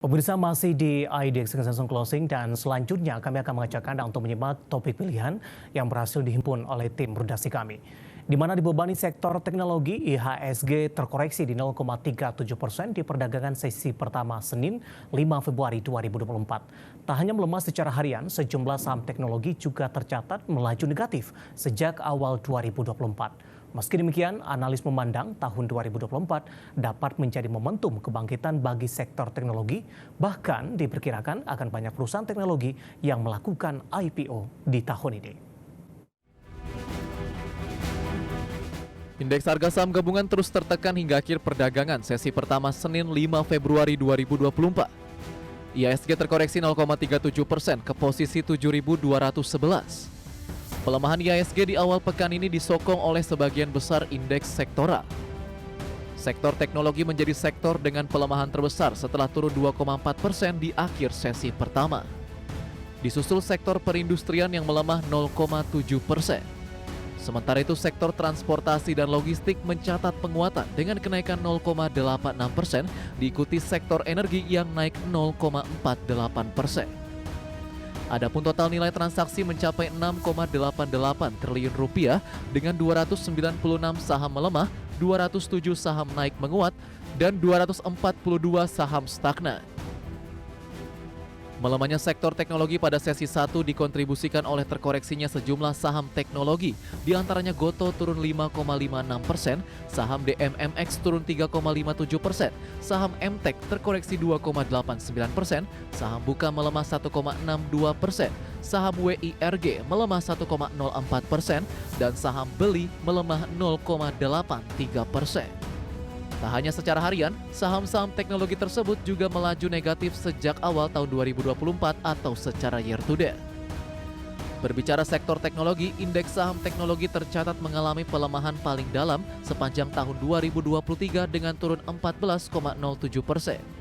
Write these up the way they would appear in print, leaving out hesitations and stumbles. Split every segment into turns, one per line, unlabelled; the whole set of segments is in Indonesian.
Pemirsa masih di IDX Consensus Closing dan selanjutnya kami akan mengajak Anda untuk menyimak topik pilihan yang berhasil dihimpun oleh tim redaksi kami. Di mana dibebani sektor teknologi, IHSG terkoreksi di 0,37% di perdagangan sesi pertama Senin 5 Februari 2024. Tak hanya melemah secara harian, sejumlah saham teknologi juga tercatat melaju negatif sejak awal 2024. Meski demikian, analis memandang tahun 2024 dapat menjadi momentum kebangkitan bagi sektor teknologi, bahkan diperkirakan akan banyak perusahaan teknologi yang melakukan IPO di tahun ini.
Indeks harga saham gabungan terus tertekan hingga akhir perdagangan sesi pertama Senin 5 Februari 2024. IHSG terkoreksi 0,37% ke posisi 7.211. Pelemahan IHSG di awal pekan ini disokong oleh sebagian besar indeks sektoral. Sektor teknologi menjadi sektor dengan pelemahan terbesar setelah turun 2,4% di akhir sesi pertama. Disusul sektor perindustrian yang melemah 0,7%. Sementara itu sektor transportasi dan logistik mencatat penguatan dengan kenaikan 0,86%, diikuti sektor energi yang naik 0,48%. Adapun total nilai transaksi mencapai 6,88 triliun rupiah dengan 296 saham melemah, 207 saham naik menguat, dan 242 saham stagnan. Melemahnya sektor teknologi pada sesi 1 dikontribusikan oleh terkoreksinya sejumlah saham teknologi, diantaranya Gotoh turun 5,56%, saham DMMX turun 3,57%, saham MTEK terkoreksi 2,89%, saham Buka melemah 1,62%, saham WIRG melemah 1,04%, dan saham Beli melemah 0,83%. Tak hanya secara harian, saham-saham teknologi tersebut juga melaju negatif sejak awal tahun 2024 atau secara year to date. Berbicara sektor teknologi, indeks saham teknologi tercatat mengalami pelemahan paling dalam sepanjang tahun 2023 dengan turun 14,07%.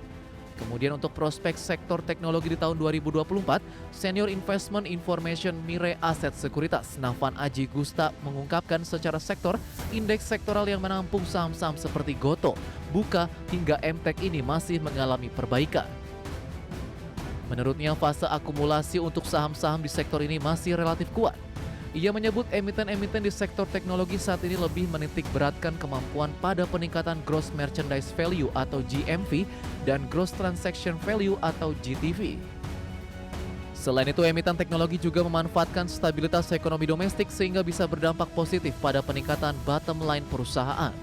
Kemudian untuk prospek sektor teknologi di tahun 2024, Senior Investment Information Mirae Asset Sekuritas Nafan Aji Gusta mengungkapkan secara sektor, indeks sektoral yang menampung saham-saham seperti Gotoh, Buka, hingga MTEK ini masih mengalami perbaikan. Menurutnya, fase akumulasi untuk saham-saham di sektor ini masih relatif kuat. Ia menyebut emiten-emiten di sektor teknologi saat ini lebih menitik beratkan kemampuan pada peningkatan Gross Merchandise Value atau GMV dan Gross Transaction Value atau GTV. Selain itu, emiten teknologi juga memanfaatkan stabilitas ekonomi domestik sehingga bisa berdampak positif pada peningkatan bottom line perusahaan.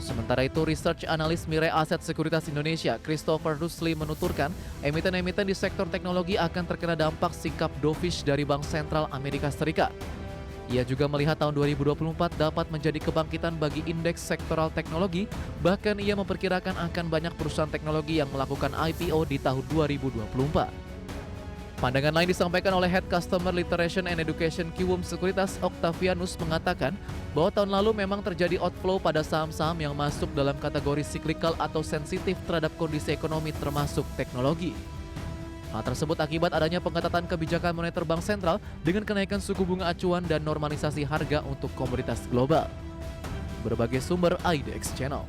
Sementara itu, research analis Mirae Asset Sekuritas Indonesia, Christopher Rusli menuturkan, emiten-emiten di sektor teknologi akan terkena dampak sikap dovish dari Bank Sentral Amerika Serikat. Ia juga melihat tahun 2024 dapat menjadi kebangkitan bagi indeks sektoral teknologi, bahkan ia memperkirakan akan banyak perusahaan teknologi yang melakukan IPO di tahun 2024. Pandangan lain disampaikan oleh Head Customer Literation and Education Kiwum Sekuritas Octavianus mengatakan bahwa tahun lalu memang terjadi outflow pada saham-saham yang masuk dalam kategori cyclical atau sensitif terhadap kondisi ekonomi termasuk teknologi. Hal tersebut akibat adanya pengetatan kebijakan moneter Bank Sentral dengan kenaikan suku bunga acuan dan normalisasi harga untuk komoditas global. Berbagai sumber IDX Channel.